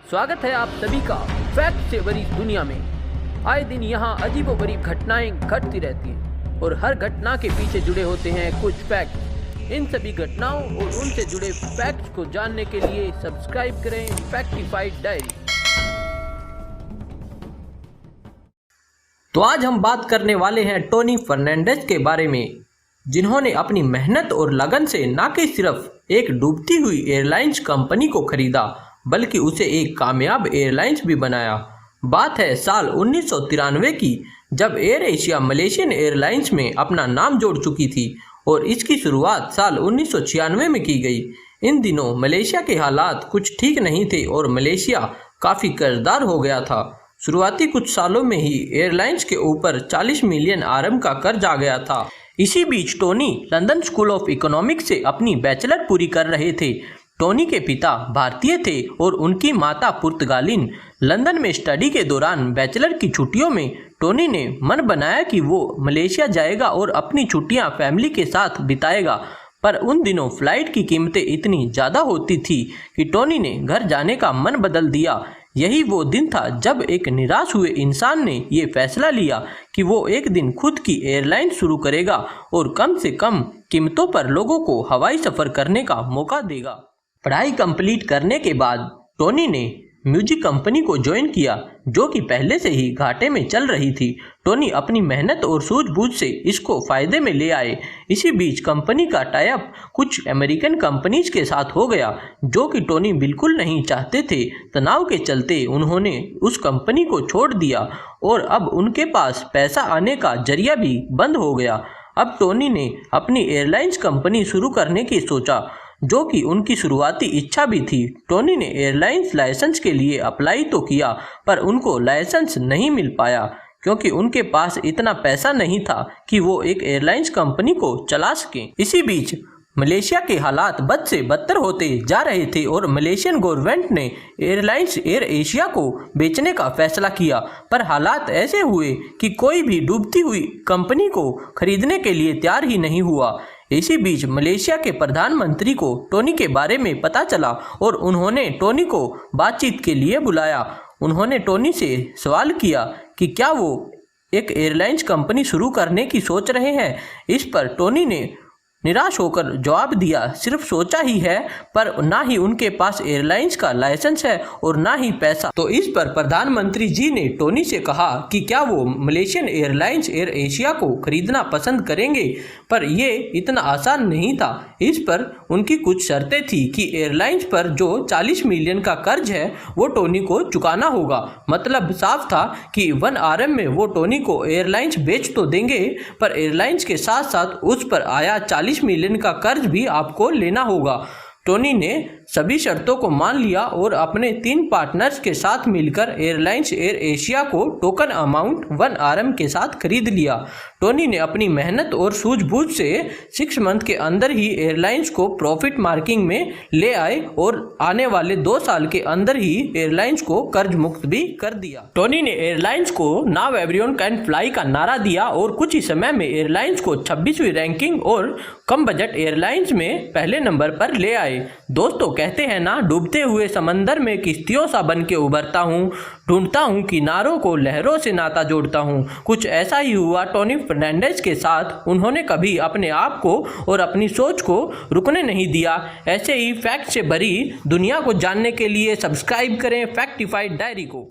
स्वागत है आप सभी का फैक्ट से भरी दुनिया में। आए दिन यहाँ अजीबोगरीब घटनाएं घटती रहती हैं और हर घटना के पीछे जुड़े होते हैं कुछ फैक्ट। इन सभी घटनाओं और उनसे जुड़े फैक्ट्स को जानने के लिए सब्सक्राइब करें फैक्टिफाइड डायरी। तो आज हम बात करने वाले हैं टोनी फर्नांडिस के बारे में, जिन्होंने अपनी मेहनत और लगन से न कि सिर्फ एक डूबती हुई एयरलाइंस कंपनी को खरीदा बल्कि उसे एक कामयाब एयरलाइंस भी बनाया। बात है साल 1993 की, जब एयर एशिया मलेशियन एयरलाइंस में अपना नाम जोड़ चुकी थी और इसकी शुरुआत साल 1996 में की गई। इन दिनों मलेशिया के हालात कुछ ठीक नहीं थे और मलेशिया काफ़ी कर्जदार हो गया था। शुरुआती कुछ सालों में ही एयरलाइंस के ऊपर 40 मिलियन RM का कर्ज आ गया था। इसी बीच Tony London school of economics से अपनी बैचलर पूरी कर रहे थे। टोनी के पिता भारतीय थे और उनकी माता पुर्तगालिन। लंदन में स्टडी के दौरान बैचलर की छुट्टियों में टोनी ने मन बनाया कि वो मलेशिया जाएगा और अपनी छुट्टियां फैमिली के साथ बिताएगा, पर उन दिनों फ्लाइट की कीमतें इतनी ज़्यादा होती थी कि टोनी ने घर जाने का मन बदल दिया। यही वो दिन था जब एक निराश हुए इंसान ने ये फैसला लिया कि वो एक दिन खुद की एयरलाइन शुरू करेगा और कम से कम कीमतों पर लोगों को हवाई सफ़र करने का मौका देगा। पढ़ाई कंप्लीट करने के बाद टोनी ने म्यूजिक कंपनी को ज्वाइन किया, जो कि पहले से ही घाटे में चल रही थी। टोनी अपनी मेहनत और सूझबूझ से इसको फायदे में ले आए। इसी बीच कंपनी का टाई अप कुछ अमेरिकन कंपनीज के साथ हो गया, जो कि टोनी बिल्कुल नहीं चाहते थे। तनाव के चलते उन्होंने उस कंपनी को छोड़ दिया और अब उनके पास पैसा आने का जरिया भी बंद हो गया। अब टोनी ने अपनी एयरलाइंस कंपनी शुरू करने की सोचा, जो कि उनकी शुरुआती इच्छा भी थी। टोनी ने एयरलाइंस लाइसेंस के लिए अप्लाई तो किया, पर उनको लाइसेंस नहीं मिल पाया क्योंकि उनके पास इतना पैसा नहीं था कि वो एक एयरलाइंस कंपनी को चला सकें। इसी बीच मलेशिया के हालात बद से बदतर होते जा रहे थे और मलेशियन गवर्नमेंट ने एयरलाइंस एयर एशिया को बेचने का फैसला किया, पर हालात ऐसे हुए कि कोई भी डूबती हुई कंपनी को खरीदने के लिए तैयार ही नहीं हुआ। इसी बीच मलेशिया के प्रधानमंत्री को टोनी के बारे में पता चला और उन्होंने टोनी को बातचीत के लिए बुलाया। उन्होंने टोनी से सवाल किया कि क्या वो एक एयरलाइंस कंपनी शुरू करने की सोच रहे हैं। इस पर टोनी ने निराश होकर जवाब दिया, सिर्फ सोचा ही है, पर ना ही उनके पास एयरलाइंस का लाइसेंस है और ना ही पैसा। तो इस पर प्रधानमंत्री जी ने टोनी से कहा कि क्या वो मलेशियन एयरलाइंस एयर एशिया को खरीदना पसंद करेंगे, पर ये इतना आसान नहीं था। इस पर उनकी कुछ शर्तें थी कि एयरलाइंस पर जो 40 मिलियन का कर्ज है वो टोनी को चुकाना होगा। मतलब साफ था कि 1 RM में वो टोनी को एयरलाइंस बेच तो देंगे, पर एयरलाइंस के साथ साथ उस पर आया 40 मिलियन का कर्ज भी आपको लेना होगा। टोनी ने सभी शर्तों को मान लिया और अपने 3 पार्टनर्स के साथ मिलकर एयरलाइंस एयर एशिया को टोकन अमाउंट 1 RM के साथ खरीद लिया। टोनी ने अपनी मेहनत और सूझबूझ से 6 मंथ के अंदर ही एयरलाइंस को प्रॉफिट मार्किंग में ले आए और आने वाले 2 साल के अंदर ही एयरलाइंस को कर्ज मुक्त भी कर दिया। टोनी ने एयरलाइंस को नाउ एवरीवन कैन फ्लाई का नारा दिया और कुछ ही समय में एयरलाइंस को 26वीं रैंकिंग और कम बजट एयरलाइंस में पहले नंबर पर ले आए। दोस्तों, कहते हैं ना, डूबते हुए समंदर में किश्तियों सा बन के उभरता हूँ, ढूंढता हूँ किनारों को, लहरों से नाता जोड़ता हूँ। कुछ ऐसा ही हुआ टोनी फर्नांडिस के साथ। उन्होंने कभी अपने आप को और अपनी सोच को रुकने नहीं दिया। ऐसे ही फैक्ट से भरी दुनिया को जानने के लिए सब्सक्राइब करें फैक्टिफाइड डायरी को।